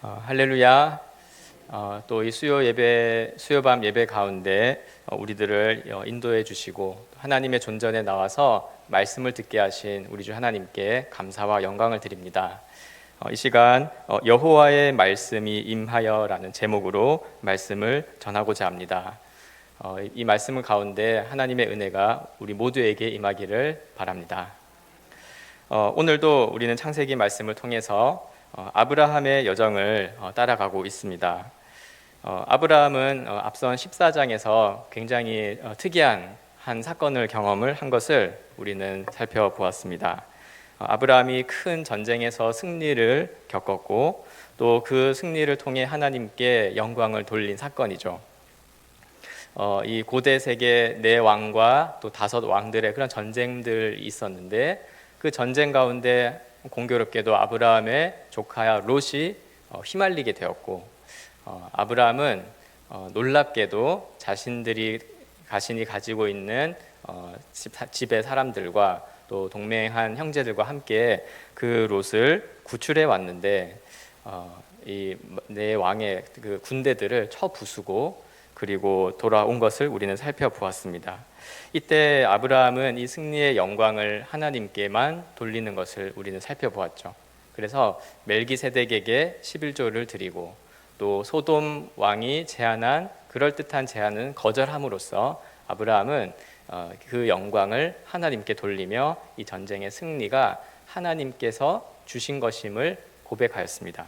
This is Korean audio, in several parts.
할렐루야. 또 이 수요밤 예배 가운데 우리들을 인도해 주시고 하나님의 존전에 나와서 말씀을 듣게 하신 우리 주 하나님께 감사와 영광을 드립니다. 이 시간 여호와의 말씀이 임하여라는 제목으로 말씀을 전하고자 합니다. 이 말씀 가운데 하나님의 은혜가 우리 모두에게 임하기를 바랍니다. 오늘도 우리는 창세기 말씀을 통해서 아브라함의 여정을 따라가고 있습니다. 아브라함은 앞선 14장에서 굉장히 특이한 한 사건을 경험을 한 것을 우리는 살펴보았습니다. 아브라함이 큰 전쟁에서 승리를 겪었고 또 그 승리를 통해 하나님께 영광을 돌린 사건이죠. 이 고대 세계 네 왕과 또 5 왕들의 그런 전쟁들이 있었는데 그 전쟁 가운데 공교롭게도 아브라함의 조카야 롯이 휘말리게 되었고, 아브라함은 놀랍게도 자신이 가지고 있는 집의 사람들과 또 동맹한 형제들과 함께 그 롯을 구출해 왔는데 이 네 왕의 그 군대들을 쳐부수고 그리고 돌아온 것을 우리는 살펴보았습니다. 이때 아브라함은 이 승리의 영광을 하나님께만 돌리는 것을 우리는 살펴보았죠. 그래서 멜기세덱에게 11조를 드리고 또 소돔 왕이 제안한 그럴듯한 제안은 거절함으로써 아브라함은 그 영광을 하나님께 돌리며 이 전쟁의 승리가 하나님께서 주신 것임을 고백하였습니다.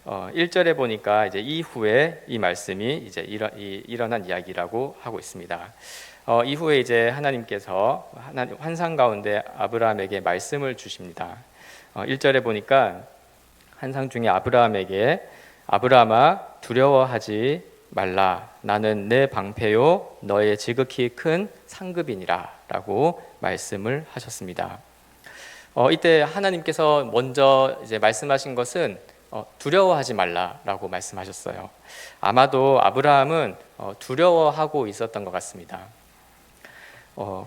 1절에 보니까 이제 이후에 이 말씀이 이제 일어난 이야기라고 하고 있습니다. 이후에 이제 하나님께서 환상 가운데 아브라함에게 말씀을 주십니다. 1절에 보니까 환상 중에 아브라함에게 아브라함아 두려워하지 말라 나는 내 방패요 너의 지극히 큰 상급이니라 라고 말씀을 하셨습니다. 이때 하나님께서 먼저 이제 말씀하신 것은 두려워하지 말라라고 말씀하셨어요. 아마도 아브라함은 두려워하고 있었던 것 같습니다.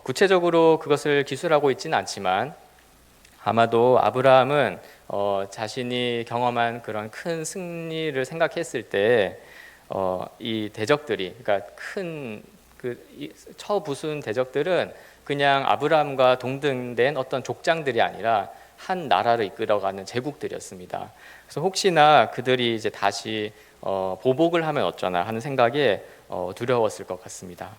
구체적으로 그것을 기술하고 있지는 않지만 아마도 아브라함은 자신이 경험한 그런 큰 승리를 생각했을 때 이 대적들이, 그러니까 큰 쳐부순 대적들은 그냥 아브라함과 동등된 어떤 족장들이 아니라 한 나라를 이끌어가는 제국들이었습니다. 그래서 혹시나 그들이 이제 다시 보복을 하면 어쩌나 하는 생각에 두려웠을 것 같습니다.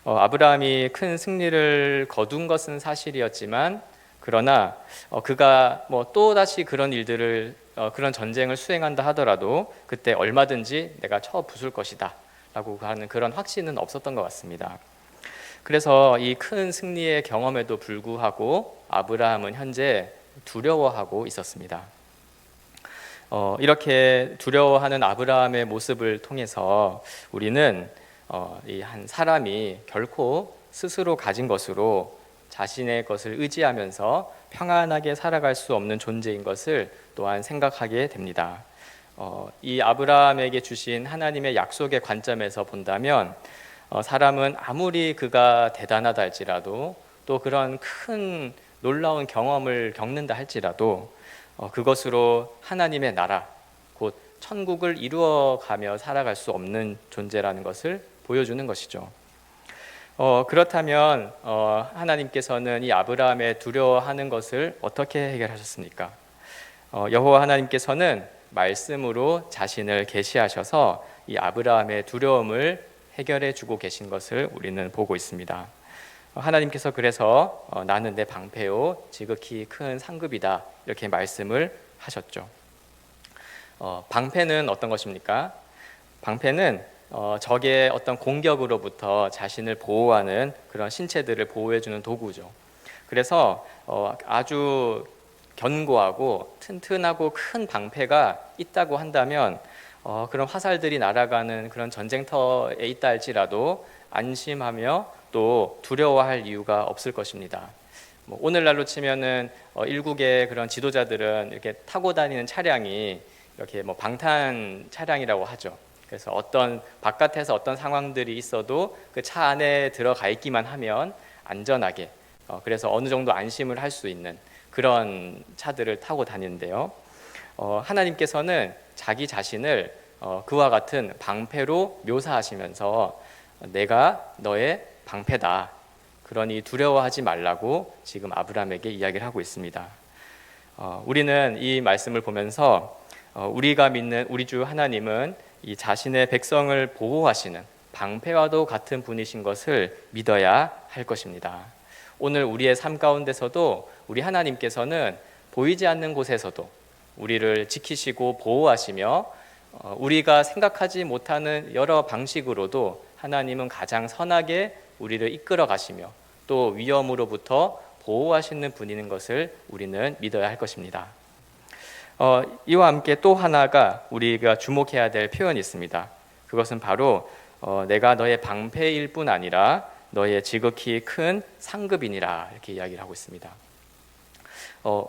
아브라함이 큰 승리를 거둔 것은 사실이었지만 그러나 그가 또 다시 그런 일들을 그런 전쟁을 수행한다 하더라도 그때 얼마든지 내가 쳐 부술 것이다 라고 하는 그런 확신은 없었던 것 같습니다. 그래서 이 큰 승리의 경험에도 불구하고 아브라함은 현재 두려워하고 있었습니다. 이렇게 두려워하는 아브라함의 모습을 통해서 우리는 이 한 사람이 결코 스스로 가진 것으로 자신의 것을 의지하면서 평안하게 살아갈 수 없는 존재인 것을 또한 생각하게 됩니다. 이 아브라함에게 주신 하나님의 약속의 관점에서 본다면 사람은 아무리 그가 대단하다 할지라도 또 그런 큰 놀라운 경험을 겪는다 할지라도 그것으로 하나님의 나라 곧 천국을 이루어가며 살아갈 수 없는 존재라는 것을 보여주는 것이죠. 그렇다면 하나님께서는 이 아브라함의 두려워하는 것을 어떻게 해결하셨습니까? 여호와 하나님께서는 말씀으로 자신을 계시하셔서 이 아브라함의 두려움을 해결해 주고 계신 것을 우리는 보고 있습니다. 하나님께서 그래서 나는 내 방패요 지극히 큰 상급이다 이렇게 말씀을 하셨죠. 방패는 어떤 것입니까? 방패는 적의 어떤 공격으로부터 자신을 보호하는 그런 신체들을 보호해주는 도구죠. 그래서 아주 견고하고 튼튼하고 큰 방패가 있다고 한다면 그런 화살들이 날아가는 그런 전쟁터에 있다 할지라도 안심하며 또 두려워할 이유가 없을 것입니다. 오늘날로 치면은 일국의 그런 지도자들은 이렇게 타고 다니는 차량이 이렇게 방탄 차량이라고 하죠. 그래서 어떤 바깥에서 어떤 상황들이 있어도 그 차 안에 들어가 있기만 하면 안전하게 그래서 어느 정도 안심을 할 수 있는 그런 차들을 타고 다니는데요. 하나님께서는 자기 자신을 그와 같은 방패로 묘사하시면서 내가 너의 방패다. 그러니 두려워하지 말라고 지금 아브라함에게 이야기를 하고 있습니다. 우리는 이 말씀을 보면서 우리가 믿는 우리 주 하나님은 이 자신의 백성을 보호하시는 방패와도 같은 분이신 것을 믿어야 할 것입니다. 오늘 우리의 삶 가운데서도 우리 하나님께서는 보이지 않는 곳에서도 우리를 지키시고 보호하시며 우리가 생각하지 못하는 여러 방식으로도 하나님은 가장 선하게 우리를 이끌어 가시며 또 위험으로부터 보호하시는 분인 것을 우리는 믿어야 할 것입니다. 이와 함께 또 하나가 우리가 주목해야 될 표현이 있습니다. 그것은 바로 내가 너의 방패일 뿐 아니라 너의 지극히 큰 상급이니라 이렇게 이야기를 하고 있습니다.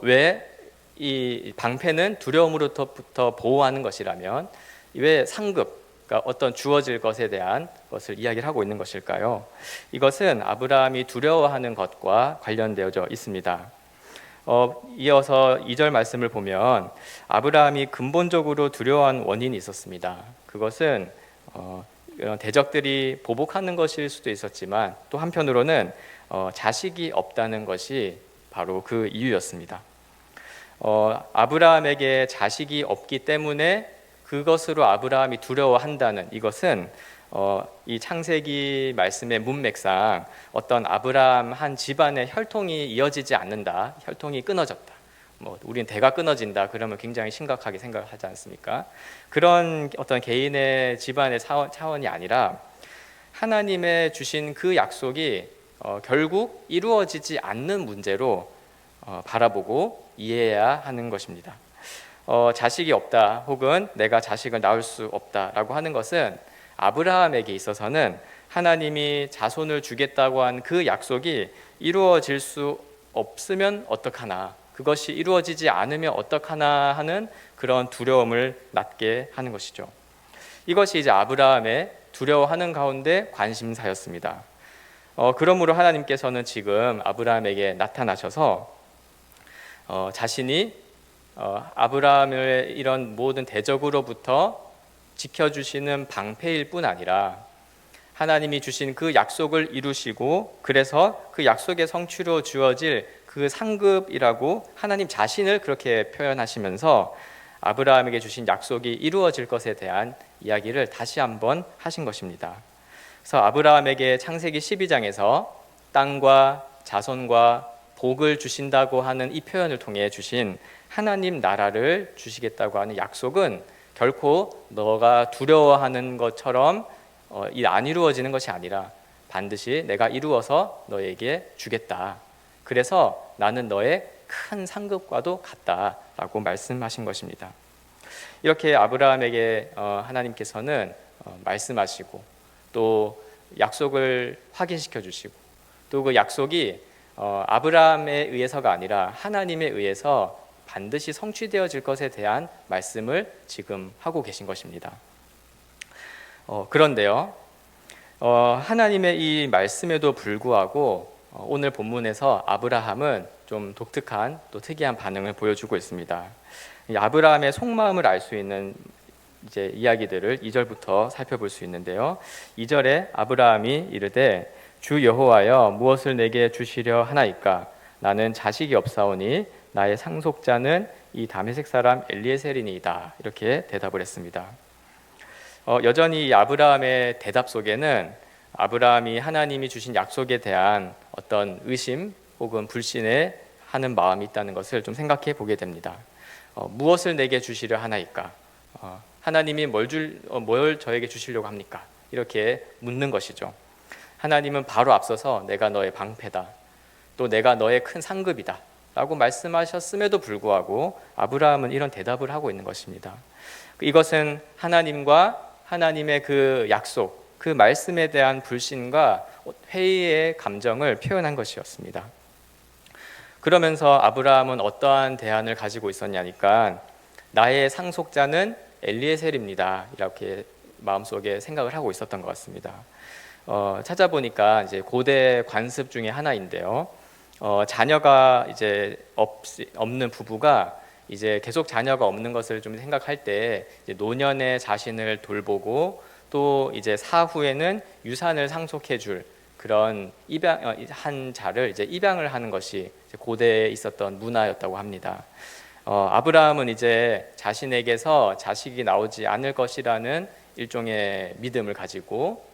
왜 이 방패는 두려움으로부터 보호하는 것이라면 왜 상급, 그러니까 어떤 주어질 것에 대한 것을 이야기를 하고 있는 것일까요? 이것은 아브라함이 두려워하는 것과 관련되어져 있습니다. 이어서 2절 말씀을 보면 아브라함이 근본적으로 두려워한 원인이 있었습니다. 그것은 이런 대적들이 보복하는 것일 수도 있었지만 또 한편으로는 자식이 없다는 것이 바로 그 이유였습니다. 아브라함에게 자식이 없기 때문에 그것으로 아브라함이 두려워한다는 이것은 이 창세기 말씀의 문맥상 어떤 아브라함 한 집안의 혈통이 이어지지 않는다, 혈통이 끊어졌다. 우리는 대가 끊어진다 그러면 굉장히 심각하게 생각하지 않습니까? 그런 어떤 개인의 집안의 차원이 아니라 하나님의 주신 그 약속이 결국 이루어지지 않는 문제로 바라보고 이해해야 하는 것입니다. 자식이 없다 혹은 내가 자식을 낳을 수 없다라고 하는 것은 아브라함에게 있어서는 하나님이 자손을 주겠다고 한 그 약속이 이루어질 수 없으면 어떡하나, 그것이 이루어지지 않으면 어떡하나 하는 그런 두려움을 낳게 하는 것이죠. 이것이 이제 아브라함의 두려워하는 가운데 관심사였습니다. 그러므로 하나님께서는 지금 아브라함에게 나타나셔서 자신이 아브라함을 이런 모든 대적으로부터 지켜주시는 방패일 뿐 아니라 하나님이 주신 그 약속을 이루시고 그래서 그 약속의 성취로 주어질 그 상급이라고 하나님 자신을 그렇게 표현하시면서 아브라함에게 주신 약속이 이루어질 것에 대한 이야기를 다시 한번 하신 것입니다. 그래서 아브라함에게 창세기 12장에서 땅과 자손과 복을 주신다고 하는 이 표현을 통해 주신 하나님 나라를 주시겠다고 하는 약속은 결코 너가 두려워하는 것처럼 안 이루어지는 것이 아니라 반드시 내가 이루어서 너에게 주겠다. 그래서 나는 너의 큰 상급과도 같다라고 말씀하신 것입니다. 이렇게 아브라함에게 하나님께서는 말씀하시고 또 약속을 확인시켜 주시고 또 그 약속이 아브라함에 의해서가 아니라 하나님에 의해서 반드시 성취되어질 것에 대한 말씀을 지금 하고 계신 것입니다. 그런데요, 하나님의 이 말씀에도 불구하고 오늘 본문에서 아브라함은 좀 독특한 또 특이한 반응을 보여주고 있습니다. 이 아브라함의 속마음을 알 수 있는 이제 이야기들을 2절부터 살펴볼 수 있는데요. 2절에 아브라함이 이르되 주 여호와여 무엇을 내게 주시려 하나이까? 나는 자식이 없사오니 나의 상속자는 이 다메섹 사람 엘리에셀이니이다. 이렇게 대답을 했습니다. 여전히 이 아브라함의 대답 속에는 아브라함이 하나님이 주신 약속에 대한 어떤 의심 혹은 불신에 하는 마음이 있다는 것을 좀 생각해 보게 됩니다. 무엇을 내게 주시려 하나이까? 하나님이 뭘 저에게 주시려고 합니까? 이렇게 묻는 것이죠. 하나님은 바로 앞서서 내가 너의 방패다. 또 내가 너의 큰 상급이다. 라고 말씀하셨음에도 불구하고 아브라함은 이런 대답을 하고 있는 것입니다. 이것은 하나님과 하나님의 그 약속, 그 말씀에 대한 불신과 회의의 감정을 표현한 것이었습니다. 그러면서 아브라함은 어떠한 대안을 가지고 있었냐니까 나의 상속자는 엘리에셀입니다. 이렇게 마음속에 생각을 하고 있었던 것 같습니다. 찾아보니까 이제 고대 관습 중에 하나인데요. 자녀가 이제 없는 부부가 이제 계속 자녀가 없는 것을 좀 생각할 때 이제 노년의 자신을 돌보고 또 이제 사후에는 유산을 상속해줄 그런 한 자를 이제 입양을 하는 것이 고대에 있었던 문화였다고 합니다. 아브라함은 이제 자신에게서 자식이 나오지 않을 것이라는 일종의 믿음을 가지고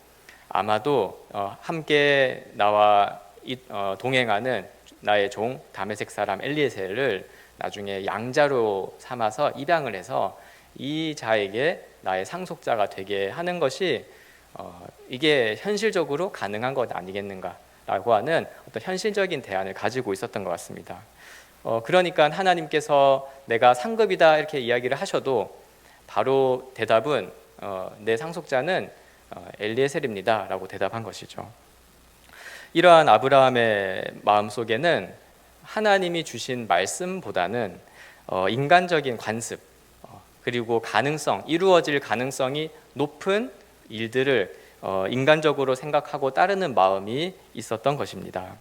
아마도 함께 나와 동행하는 나의 종 다메섹 사람 엘리에셀을 나중에 양자로 삼아서 입양을 해서 이 자에게 나의 상속자가 되게 하는 것이 이게 현실적으로 가능한 것 아니겠는가라고 하는 어떤 현실적인 대안을 가지고 있었던 것 같습니다. 그러니까 하나님께서 내가 상급이다 이렇게 이야기를 하셔도 바로 대답은 내 상속자는 엘리에셀입니다 라고 대답한 것이죠. 이러한 아브라함의 마음속에는 하나님이 주신 말씀보다는 인간적인 관습 그리고 가능성, 이루어질 가능성이 높은 일들을 인간적으로 생각하고 따르는 마음이 있었던 것입니다.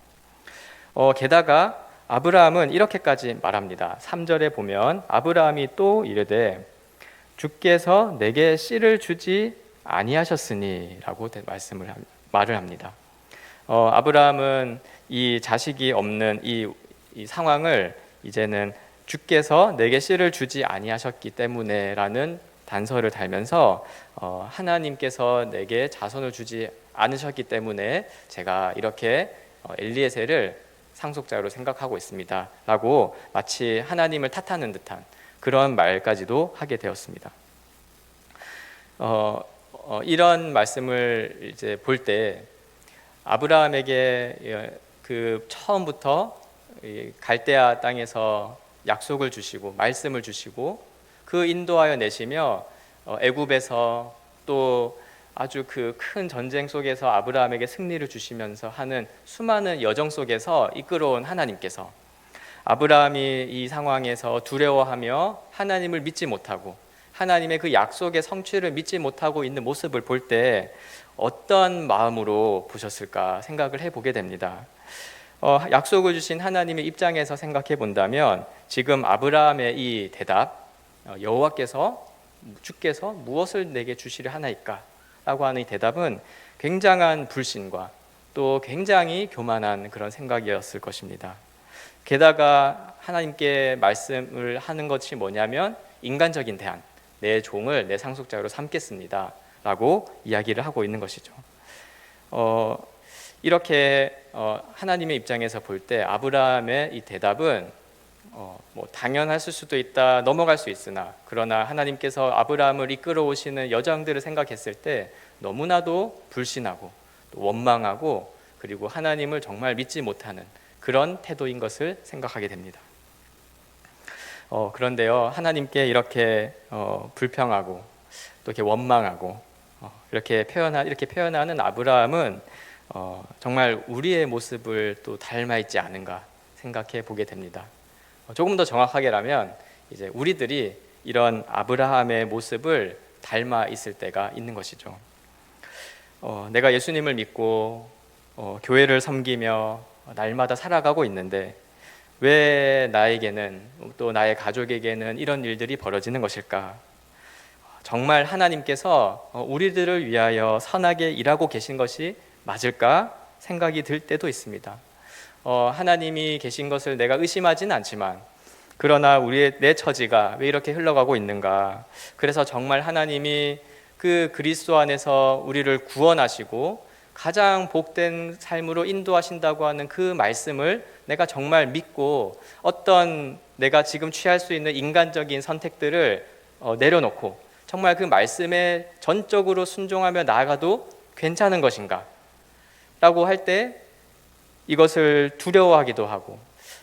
게다가 아브라함은 이렇게까지 말합니다. 3절에 보면 아브라함이 또 이르되 주께서 내게 씨를 주지 아니하셨으니 라고 말을 합니다. 아브라함은 이 자식이 없는 이 상황을 이제는 주께서 내게 씨를 주지 아니하셨기 때문에 라는 단서를 달면서 하나님께서 내게 자손을 주지 않으셨기 때문에 제가 이렇게 엘리에셀을 상속자로 생각하고 있습니다 라고 마치 하나님을 탓하는 듯한 그런 말까지도 하게 되었습니다. 이런 말씀을 이제 볼 때 아브라함에게 그 처음부터 갈대아 땅에서 약속을 주시고 말씀을 주시고 그 인도하여 내시며 애굽에서 또 아주 그 큰 전쟁 속에서 아브라함에게 승리를 주시면서 하는 수많은 여정 속에서 이끌어온 하나님께서 아브라함이 이 상황에서 두려워하며 하나님을 믿지 못하고 하나님의 그 약속의 성취를 믿지 못하고 있는 모습을 볼 때 어떤 마음으로 보셨을까 생각을 해보게 됩니다. 약속을 주신 하나님의 입장에서 생각해 본다면 지금 아브라함의 이 대답, 여호와께서 주께서 무엇을 내게 주시려 하나이까? 라고 하는 이 대답은 굉장한 불신과 또 굉장히 교만한 그런 생각이었을 것입니다. 게다가 하나님께 말씀을 하는 것이 뭐냐면 인간적인 대안, 내 종을 내 상속자로 삼겠습니다 라고 이야기를 하고 있는 것이죠. 이렇게 하나님의 입장에서 볼 때 아브라함의 이 대답은 뭐 당연했을 수도 있다, 넘어갈 수 있으나 그러나 하나님께서 아브라함을 이끌어 오시는 여정들을 생각했을 때 너무나도 불신하고 또 원망하고 그리고 하나님을 정말 믿지 못하는 그런 태도인 것을 생각하게 됩니다. 그런데요, 하나님께 이렇게 불평하고 또 이렇게 원망하고 이렇게 표현하는 아브라함은 정말 우리의 모습을 또 닮아 있지 않은가 생각해 보게 됩니다. 조금 더 정확하게라면 이제 우리들이 이런 아브라함의 모습을 닮아 있을 때가 있는 것이죠. 내가 예수님을 믿고 교회를 섬기며 날마다 살아가고 있는데 왜 나에게는 또 나의 가족에게는 이런 일들이 벌어지는 것일까? 정말 하나님께서 우리들을 위하여 선하게 일하고 계신 것이 맞을까 생각이 들 때도 있습니다. 하나님이 계신 것을 내가 의심하지는 않지만 그러나 내 처지가 왜 이렇게 흘러가고 있는가? 그래서 정말 하나님이 그 그리스도 안에서 우리를 구원하시고 가장 복된 삶으로 인도하신다고 하는 그 말씀을 내가 정말 믿고 어떤 내가 지금 취할 수 있는 인간적인 선택들을 내려놓고 정말 그 말씀에 전적으로 순종하며 나아가도 괜찮은 것인가? 라고 할 때 이것을 두려워하기도 하고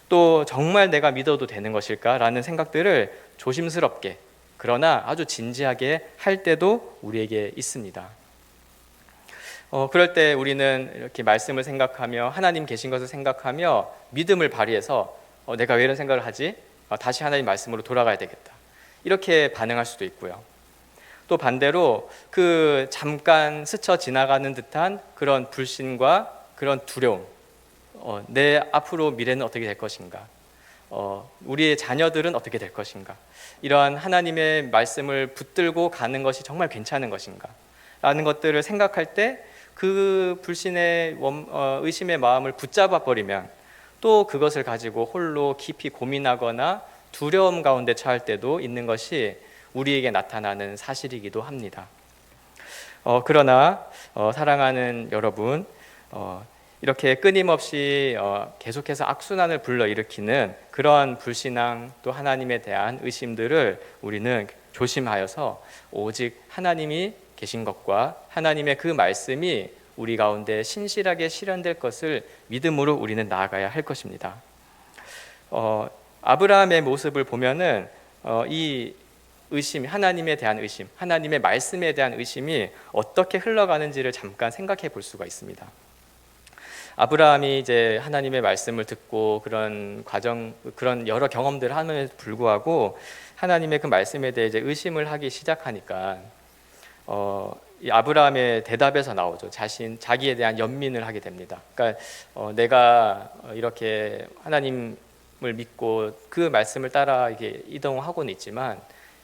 또 정말 내가 믿어도 되는 것일까? 라는 생각들을 조심스럽게 그러나 아주 진지하게 할 때도 우리에게 있습니다. 그럴 때 우리는 이렇게 말씀을 생각하며 하나님 계신 것을 생각하며 믿음을 발휘해서 내가 왜 이런 생각을 하지? 다시 하나님 말씀으로 돌아가야 되겠다. 이렇게 반응할 수도 있고요. 또 반대로 그 잠깐 스쳐 지나가는 듯한 그런 불신과 그런 두려움, 내 앞으로 미래는 어떻게 될 것인가? 우리의 자녀들은 어떻게 될 것인가? 이러한 하나님의 말씀을 붙들고 가는 것이 정말 괜찮은 것인가? 라는 것들을 생각할 때 그 불신의 의심의 마음을 붙잡아 버리면 또 그것을 가지고 홀로 깊이 고민하거나 두려움 가운데 처할 때도 있는 것이 우리에게 나타나는 사실이기도 합니다. 그러나 사랑하는 여러분, 이렇게 끊임없이 계속해서 악순환을 불러일으키는 그런 불신앙 또 하나님에 대한 의심들을 우리는 조심하여서 오직 하나님이 계신 것과 하나님의 그 말씀이 우리 가운데 신실하게 실현될 것을 믿음으로 우리는 나아가야 할 것입니다. 아브라함의 모습을 보면은 이 의심, 하나님에 대한 의심, 하나님의 말씀에 대한 의심이 어떻게 흘러가는지를 잠깐 생각해 볼 수가 있습니다. 아브라함이 이제 하나님의 말씀을 듣고 그런 과정, 그런 여러 경험들을 함에도 불구하고 하나님의 그 말씀에 대해 이제 의심을 하기 시작하니까 이 아브라함의 대답에서 나오죠. 자기에 대한 연민을 하게 됩니다. 그러니까 내가 이렇게 하나님을 믿고 그 말씀을 따라 이게 이동하고는 있지만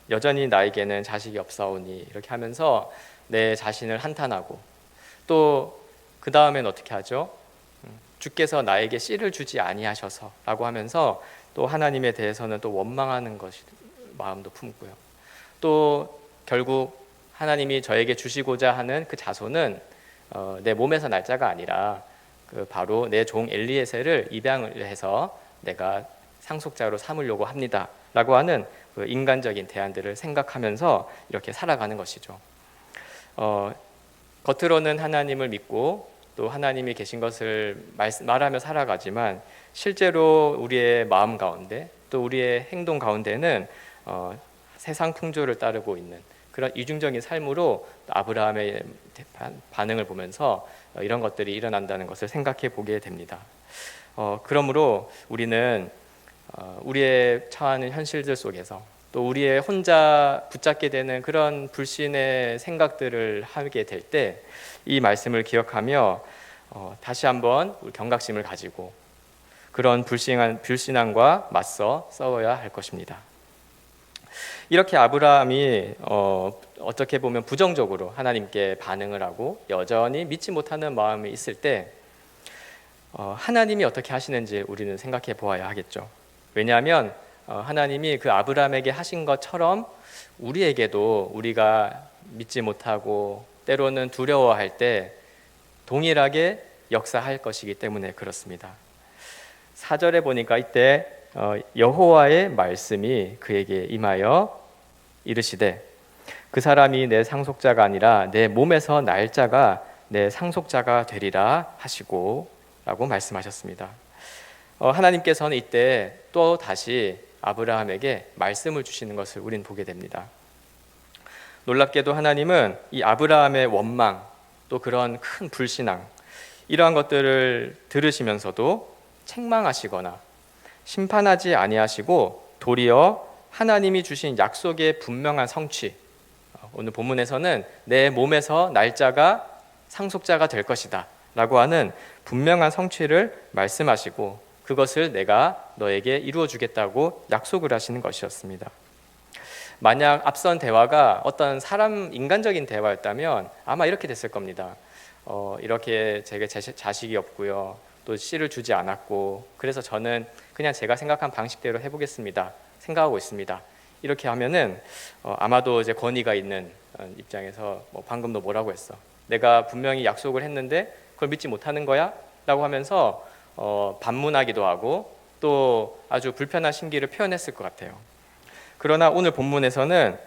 여전히 나에게는 자식이 없사오니 이렇게 하면서 내 자신을 한탄하고 또 그 다음엔 어떻게 하죠? 주께서 나에게 씨를 주지 아니하셔서라고 하면서 또 하나님에 대해서는 또 원망하는 것이 마음도 품고요. 또 결국 하나님이 저에게 주시고자 하는 그 자손은 내 몸에서 날 자가 아니라 바로 내 종 엘리에셀을 입양을 해서 내가 상속자로 삼으려고 합니다라고 하는 그 인간적인 대안들을 생각하면서 이렇게 살아가는 것이죠. 겉으로는 하나님을 믿고 또 하나님이 계신 것을 말하며 살아가지만 실제로 우리의 마음 가운데 또 우리의 행동 가운데는 세상 풍조를 따르고 있는 그런 이중적인 삶으로 아브라함의 반응을 보면서 이런 것들이 일어난다는 것을 생각해 보게 됩니다. 그러므로 우리는 우리의 처하는 현실들 속에서 또 우리의 혼자 붙잡게 되는 그런 불신의 생각들을 하게 될 때 이 말씀을 기억하며 다시 한번 우리 경각심을 가지고 그런 불신앙과 맞서 싸워야 할 것입니다. 이렇게 아브라함이 어떻게 보면 부정적으로 하나님께 반응을 하고 여전히 믿지 못하는 마음이 있을 때 하나님이 어떻게 하시는지 우리는 생각해 보아야 하겠죠. 왜냐하면 하나님이 그 아브라함에게 하신 것처럼 우리에게도 우리가 믿지 못하고 때로는 두려워할 때 동일하게 역사할 것이기 때문에 그렇습니다. 4절에 보니까 이때 여호와의 말씀이 그에게 임하여 이르시되 그 사람이 내 상속자가 아니라 내 몸에서 날 자가 내 상속자가 되리라 하시고 라고 말씀하셨습니다. 하나님께서는 이때 또 다시 아브라함에게 말씀을 주시는 것을 우리는 보게 됩니다. 놀랍게도 하나님은 이 아브라함의 원망 또 그런 큰 불신앙 이러한 것들을 들으시면서도 책망하시거나 심판하지 아니하시고 도리어 하나님이 주신 약속의 분명한 성취, 오늘 본문에서는 내 몸에서 날짜가 상속자가 될 것이다 라고 하는 분명한 성취를 말씀하시고 그것을 내가 너에게 이루어 주겠다고 약속을 하시는 것이었습니다. 만약 앞선 대화가 어떤 인간적인 대화였다면 아마 이렇게 됐을 겁니다. 이렇게 제게 자식이 없고요. 또 씨를 주지 않았고 그래서 저는 그냥 제가 생각한 방식대로 해보겠습니다. 생각하고 있습니다. 이렇게 하면은 아마도 이제 권위가 있는 입장에서 방금 너 뭐라고 했어? 내가 분명히 약속을 했는데 그걸 믿지 못하는 거야? 라고 하면서 반문하기도 하고 또 아주 불편한 심기를 표현했을 것 같아요. 그러나 오늘 본문에서는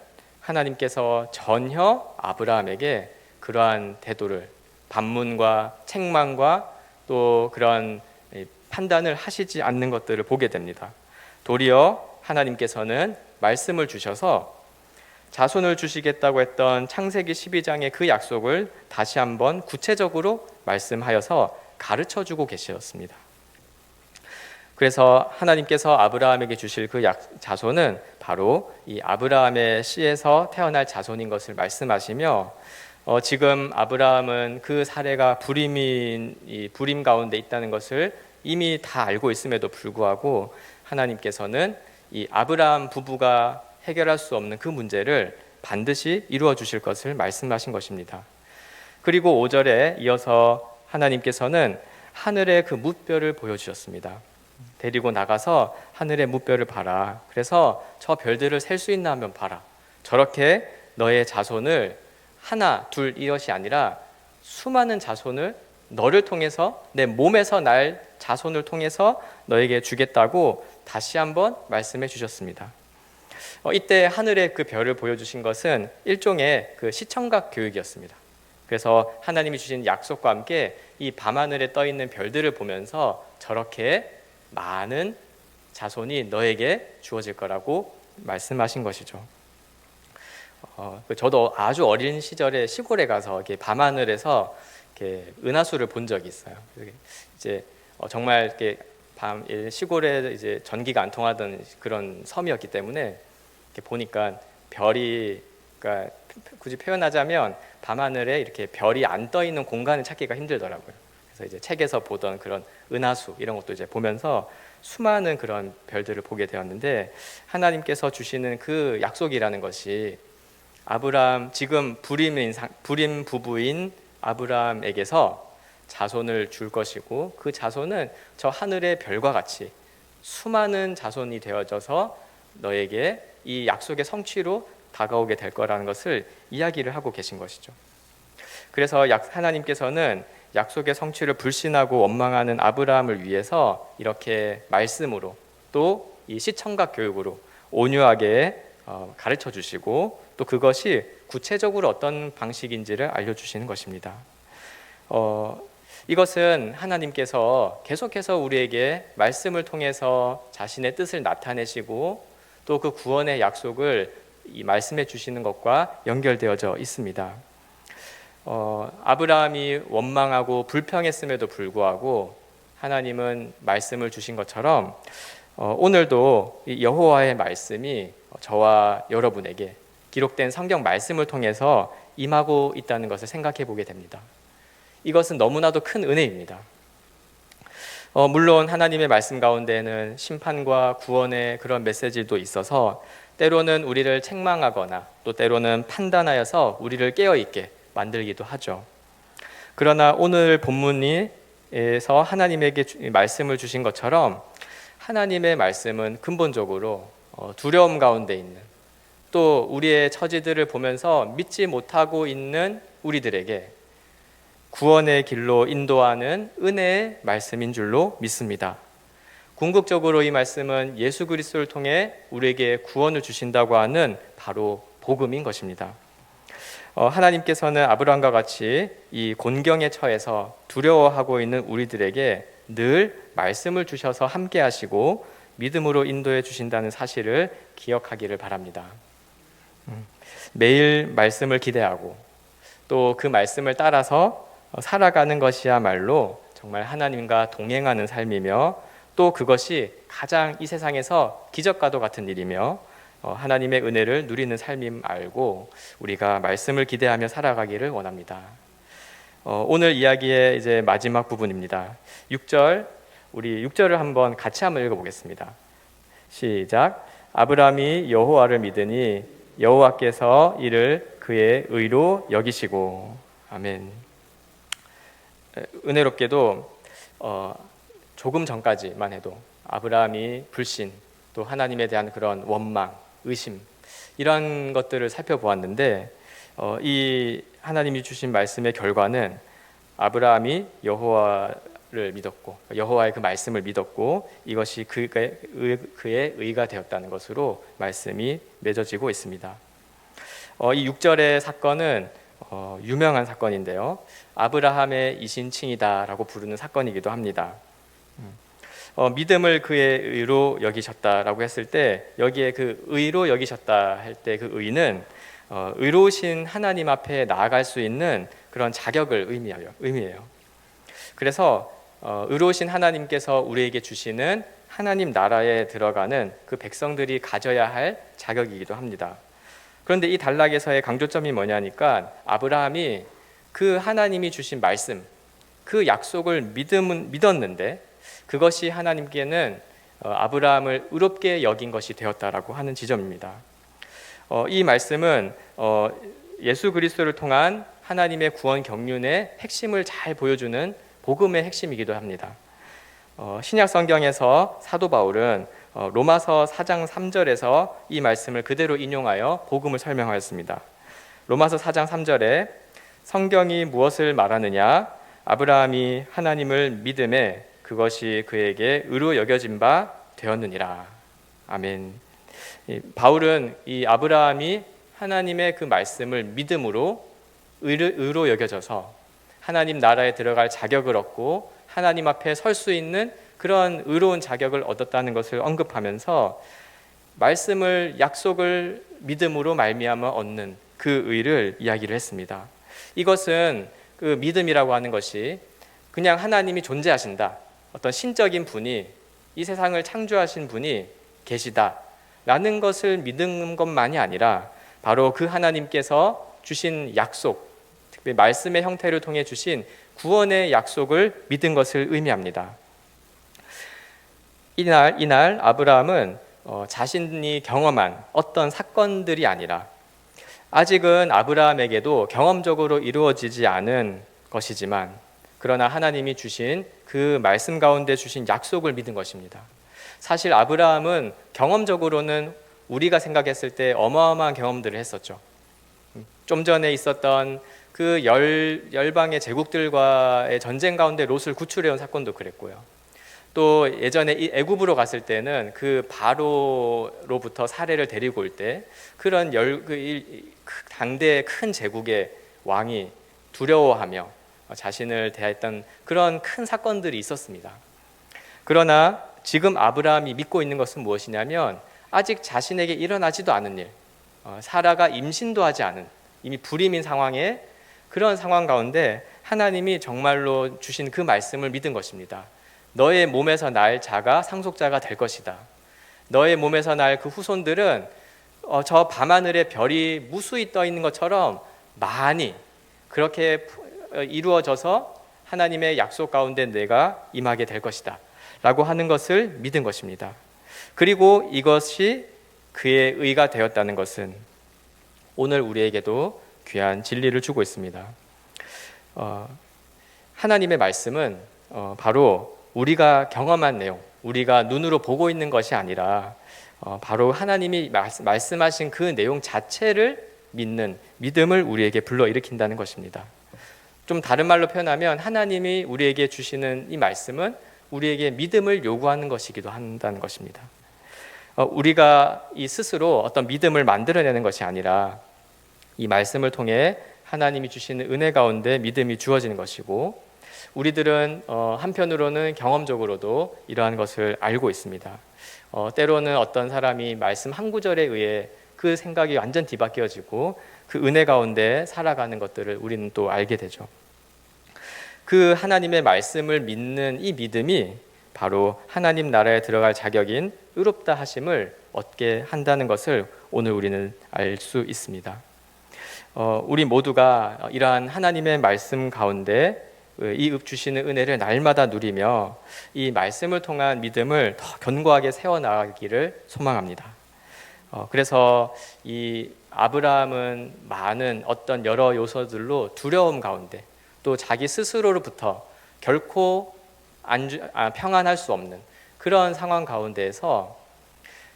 하나님께서 전혀 아브라함에게 그러한 태도를 반문과 책망과 또 그런 판단을 하시지 않는 것들을 보게 됩니다. 도리어 하나님께서는 말씀을 주셔서 자손을 주시겠다고 했던 창세기 12장의 그 약속을 다시 한번 구체적으로 말씀하여서 가르쳐주고 계셨습니다. 그래서 하나님께서 아브라함에게 주실 그 자손은 바로 이 아브라함의 씨에서 태어날 자손인 것을 말씀하시며 지금 아브라함은 그 사례가 불임 가운데 있다는 것을 이미 다 알고 있음에도 불구하고 하나님께서는 이 아브라함 부부가 해결할 수 없는 그 문제를 반드시 이루어 주실 것을 말씀하신 것입니다. 그리고 5절에 이어서 하나님께서는 하늘의 그 무별을 보여주셨습니다. 데리고 나가서 하늘의 무별을 봐라. 그래서 저 별들을 셀 수 있나 하면 봐라. 저렇게 너의 자손을 하나, 둘 이것이 아니라 수많은 자손을 너를 통해서, 내 몸에서 날 자손을 통해서 너에게 주겠다고 다시 한번 말씀해 주셨습니다. 이때 하늘의 그 별을 보여주신 것은 일종의 그 시청각 교육이었습니다. 그래서 하나님이 주신 약속과 함께 이 밤하늘에 떠 있는 별들을 보면서 저렇게 많은 자손이 너에게 주어질 거라고 말씀하신 것이죠. 저도 아주 어린 시절에 시골에 가서 이렇게 밤하늘에서 이렇게 은하수를 본 적이 있어요. 이제 정말 이렇게 시골에 이제 전기가 안 통하던 그런 섬이었기 때문에 이렇게 보니까 별이, 그러니까 굳이 표현하자면 밤하늘에 이렇게 별이 안 떠 있는 공간을 찾기가 힘들더라고요. 그래서 이제 책에서 보던 그런 은하수 이런 것도 이제 보면서 수많은 그런 별들을 보게 되었는데, 하나님께서 주시는 그 약속이라는 것이 아브라함, 지금 불임 부부인 아브라함에게서 자손을 줄 것이고, 그 자손은 저 하늘의 별과 같이 수많은 자손이 되어져서 너에게 이 약속의 성취로 다가오게 될 거라는 것을 이야기를 하고 계신 것이죠. 그래서 하나님께서는 약속의 성취를 불신하고 원망하는 아브라함을 위해서 이렇게 말씀으로 또 이 시청각 교육으로 온유하게 가르쳐 주시고, 또 그것이 구체적으로 어떤 방식인지를 알려주시는 것입니다. 이것은 하나님께서 계속해서 우리에게 말씀을 통해서 자신의 뜻을 나타내시고 또 그 구원의 약속을 이 말씀해 주시는 것과 연결되어져 있습니다. 아브라함이 원망하고 불평했음에도 불구하고 하나님은 말씀을 주신 것처럼 오늘도 이 여호와의 말씀이 저와 여러분에게 기록된 성경 말씀을 통해서 임하고 있다는 것을 생각해 보게 됩니다. 이것은 너무나도 큰 은혜입니다. 물론 하나님의 말씀 가운데에는 심판과 구원의 그런 메시지도 있어서 때로는 우리를 책망하거나 또 때로는 판단하여서 우리를 깨어있게 만들기도 하죠. 그러나 오늘 본문에서 하나님에게 말씀을 주신 것처럼 하나님의 말씀은 근본적으로 두려움 가운데 있는, 또 우리의 처지들을 보면서 믿지 못하고 있는 우리들에게 구원의 길로 인도하는 은혜의 말씀인 줄로 믿습니다. 궁극적으로 이 말씀은 예수 그리스도를 통해 우리에게 구원을 주신다고 하는 바로 복음인 것입니다. 하나님께서는 아브라함과 같이 이 곤경에 처해서 두려워하고 있는 우리들에게 늘 말씀을 주셔서 함께 하시고 믿음으로 인도해 주신다는 사실을 기억하기를 바랍니다. 매일 말씀을 기대하고 또 그 말씀을 따라서 살아가는 것이야말로 정말 하나님과 동행하는 삶이며, 또 그것이 가장 이 세상에서 기적과도 같은 일이며 하나님의 은혜를 누리는 삶임 알고 우리가 말씀을 기대하며 살아가기를 원합니다. 오늘 이야기의 이제 마지막 부분입니다. 6절, 우리 6절을 같이 한번 읽어보겠습니다. 시작. 아브라함이 여호와를 믿으니 여호와께서 이를 그의 의로 여기시고. 아멘. 은혜롭게도 조금 전까지만 해도 아브라함이 불신, 또 하나님에 대한 그런 원망, 의심 이런 것들을 살펴보았는데, 이 하나님이 주신 말씀의 결과는 아브라함이 여호와를 믿었고 여호와의 그 말씀을 믿었고 이것이 그의 의가 되었다는 것으로 말씀이 맺어지고 있습니다. 이 6절의 사건은 유명한 사건인데요, 아브라함의 이신칭이다라고 부르는 사건이기도 합니다. 믿음을 그의 의로 여기셨다라고 했을 때, 여기에 그 의로 여기셨다 할 때 그 의는 의로우신 하나님 앞에 나아갈 수 있는 그런 자격을 의미해요. 그래서 의로우신 하나님께서 우리에게 주시는 하나님 나라에 들어가는 그 백성들이 가져야 할 자격이기도 합니다. 그런데 이 단락에서의 강조점이 뭐냐니까, 아브라함이 그 하나님이 주신 말씀, 그 약속을 믿었는데 그것이 하나님께는 아브라함을 의롭게 여긴 것이 되었다라고 하는 지점입니다. 이 말씀은 예수 그리스도를 통한 하나님의 구원 경륜의 핵심을 잘 보여주는 복음의 핵심이기도 합니다. 신약 성경에서 사도 바울은 로마서 4장 3절에서 이 말씀을 그대로 인용하여 복음을 설명하였습니다. 로마서 4장 3절에 성경이 무엇을 말하느냐? 아브라함이 하나님을 믿음에 그것이 그에게 의로 여겨진 바 되었느니라. 아멘. 바울은 이 아브라함이 하나님의 그 말씀을 믿음으로 의로 여겨져서 하나님 나라에 들어갈 자격을 얻고 하나님 앞에 설 수 있는 그런 의로운 자격을 얻었다는 것을 언급하면서 말씀을 약속을 믿음으로 말미암아 얻는 그 의를 이야기를 했습니다. 이것은 그 믿음이라고 하는 것이 그냥 하나님이 존재하신다, 어떤 신적인 분이 이 세상을 창조하신 분이 계시다 라는 것을 믿는 것만이 아니라 바로 그 하나님께서 주신 약속, 특히 말씀의 형태를 통해 주신 구원의 약속을 믿은 것을 의미합니다. 이날 아브라함은 자신이 경험한 어떤 사건들이 아니라 아직은 아브라함에게도 경험적으로 이루어지지 않은 것이지만 그러나 하나님이 주신 그 말씀 가운데 주신 약속을 믿은 것입니다. 사실 아브라함은 경험적으로는 우리가 생각했을 때 어마어마한 경험들을 했었죠. 좀 전에 있었던 그 열방의 제국들과의 전쟁 가운데 롯을 구출해온 사건도 그랬고요. 또 예전에 애굽으로 갔을 때는 그 바로로부터 사례를 데리고 올 때 그런 당대의 큰 제국의 왕이 두려워하며 자신을 대했던 그런 큰 사건들이 있었습니다. 그러나 지금 아브라함이 믿고 있는 것은 무엇이냐면 아직 자신에게 일어나지도 않은 일, 사라가 임신도 하지 않은 이미 불임인 상황에 그런 상황 가운데 하나님이 정말로 주신 그 말씀을 믿은 것입니다. 너의 몸에서 날 자가 상속자가 될 것이다. 너의 몸에서 날 그 후손들은 저 밤하늘의 별이 무수히 떠 있는 것처럼 많이 그렇게 이루어져서 하나님의 약속 가운데 내가 임하게 될 것이다 라고 하는 것을 믿은 것입니다. 그리고 이것이 그의 의가 되었다는 것은 오늘 우리에게도 귀한 진리를 주고 있습니다. 하나님의 말씀은 바로 우리가 경험한 내용, 우리가 눈으로 보고 있는 것이 아니라 바로 하나님이 말씀하신 그 내용 자체를 믿는 믿음을 우리에게 불러일으킨다는 것입니다. 좀 다른 말로 표현하면 하나님이 우리에게 주시는 이 말씀은 우리에게 믿음을 요구하는 것이기도 한다는 것입니다. 우리가 이 스스로 어떤 믿음을 만들어내는 것이 아니라 이 말씀을 통해 하나님이 주시는 은혜 가운데 믿음이 주어지는 것이고 우리들은 한편으로는 경험적으로도 이러한 것을 알고 있습니다. 때로는 어떤 사람이 말씀 한 구절에 의해 그 생각이 완전 뒤바뀌어지고 그 은혜 가운데 살아가는 것들을 우리는 또 알게 되죠. 그 하나님의 말씀을 믿는 이 믿음이 바로 하나님 나라에 들어갈 자격인 의롭다 하심을 얻게 한다는 것을 오늘 우리는 알 수 있습니다. 우리 모두가 이러한 하나님의 말씀 가운데 이 주시는 은혜를 날마다 누리며 이 말씀을 통한 믿음을 더 견고하게 세워나가기를 소망합니다. 그래서 이 아브라함은 많은 어떤 여러 요소들로 두려움 가운데 또 자기 스스로로부터 결코 평안할 수 없는 그런 상황 가운데에서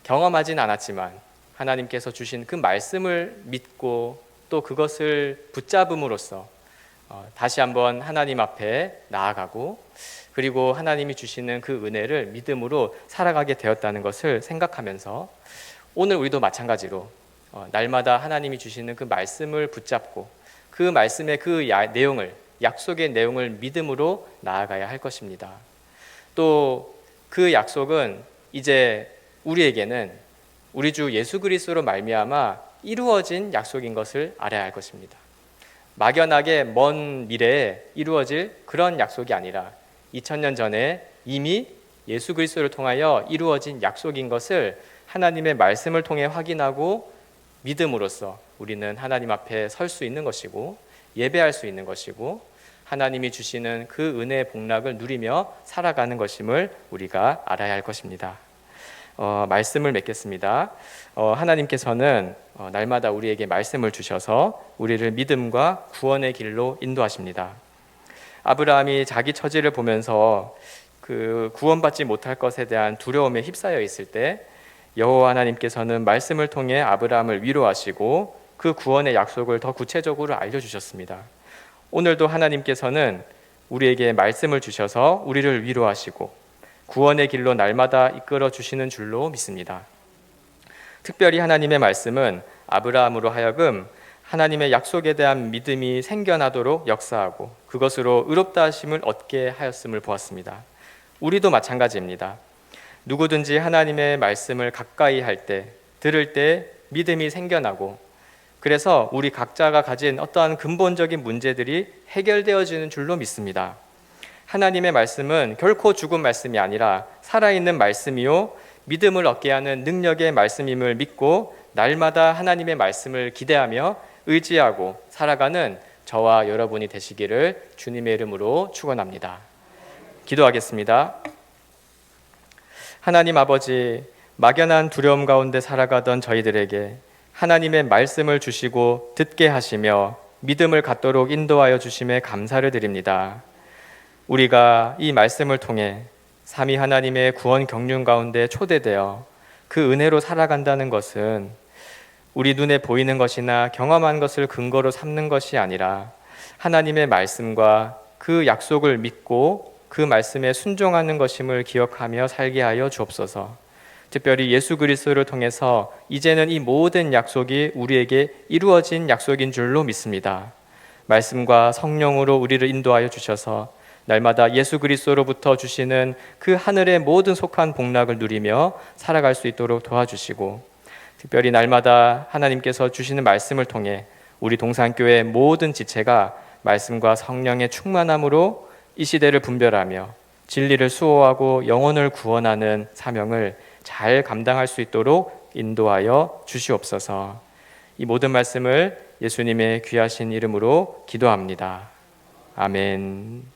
경험하진 않았지만 하나님께서 주신 그 말씀을 믿고 또 그것을 붙잡음으로써 다시 한번 하나님 앞에 나아가고 그리고 하나님이 주시는 그 은혜를 믿음으로 살아가게 되었다는 것을 생각하면서 오늘 우리도 마찬가지로 날마다 하나님이 주시는 그 말씀을 붙잡고 그 말씀의 그 내용을 약속의 내용을 믿음으로 나아가야 할 것입니다. 또 그 약속은 이제 우리에게는 우리 주 예수 그리스도로 말미암아 이루어진 약속인 것을 알아야 할 것입니다. 막연하게 먼 미래에 이루어질 그런 약속이 아니라 2000년 전에 이미 예수 그리스도를 통하여 이루어진 약속인 것을 하나님의 말씀을 통해 확인하고 믿음으로써 우리는 하나님 앞에 설 수 있는 것이고 예배할 수 있는 것이고 하나님이 주시는 그 은혜의 복락을 누리며 살아가는 것임을 우리가 알아야 할 것입니다. 말씀을 맺겠습니다. 하나님께서는 날마다 우리에게 말씀을 주셔서 우리를 믿음과 구원의 길로 인도하십니다. 아브라함이 자기 처지를 보면서 그 구원받지 못할 것에 대한 두려움에 휩싸여 있을 때 여호와 하나님께서는 말씀을 통해 아브라함을 위로하시고 그 구원의 약속을 더 구체적으로 알려주셨습니다. 오늘도 하나님께서는 우리에게 말씀을 주셔서 우리를 위로하시고 구원의 길로 날마다 이끌어 주시는 줄로 믿습니다. 특별히 하나님의 말씀은 아브라함으로 하여금 하나님의 약속에 대한 믿음이 생겨나도록 역사하고 그것으로 의롭다 하심을 얻게 하였음을 보았습니다. 우리도 마찬가지입니다. 누구든지 하나님의 말씀을 가까이 할 때, 들을 때 믿음이 생겨나고 그래서 우리 각자가 가진 어떠한 근본적인 문제들이 해결되어지는 줄로 믿습니다. 하나님의 말씀은 결코 죽은 말씀이 아니라 살아있는 말씀이요 믿음을 얻게 하는 능력의 말씀임을 믿고 날마다 하나님의 말씀을 기대하며 의지하고 살아가는 저와 여러분이 되시기를 주님의 이름으로 축원합니다. 기도하겠습니다. 하나님 아버지, 막연한 두려움 가운데 살아가던 저희들에게 하나님의 말씀을 주시고 듣게 하시며 믿음을 갖도록 인도하여 주심에 감사를 드립니다. 우리가 이 말씀을 통해 삼위 하나님의 구원 경륜 가운데 초대되어 그 은혜로 살아간다는 것은 우리 눈에 보이는 것이나 경험한 것을 근거로 삼는 것이 아니라 하나님의 말씀과 그 약속을 믿고 그 말씀에 순종하는 것임을 기억하며 살게 하여 주옵소서. 특별히 예수 그리스도를 통해서 이제는 이 모든 약속이 우리에게 이루어진 약속인 줄로 믿습니다. 말씀과 성령으로 우리를 인도하여 주셔서 날마다 예수 그리스도로부터 주시는 그 하늘의 모든 속한 복락을 누리며 살아갈 수 있도록 도와주시고 특별히 날마다 하나님께서 주시는 말씀을 통해 우리 동산교회 모든 지체가 말씀과 성령의 충만함으로 이 시대를 분별하며 진리를 수호하고 영혼을 구원하는 사명을 잘 감당할 수 있도록 인도하여 주시옵소서. 이 모든 말씀을 예수님의 귀하신 이름으로 기도합니다. 아멘.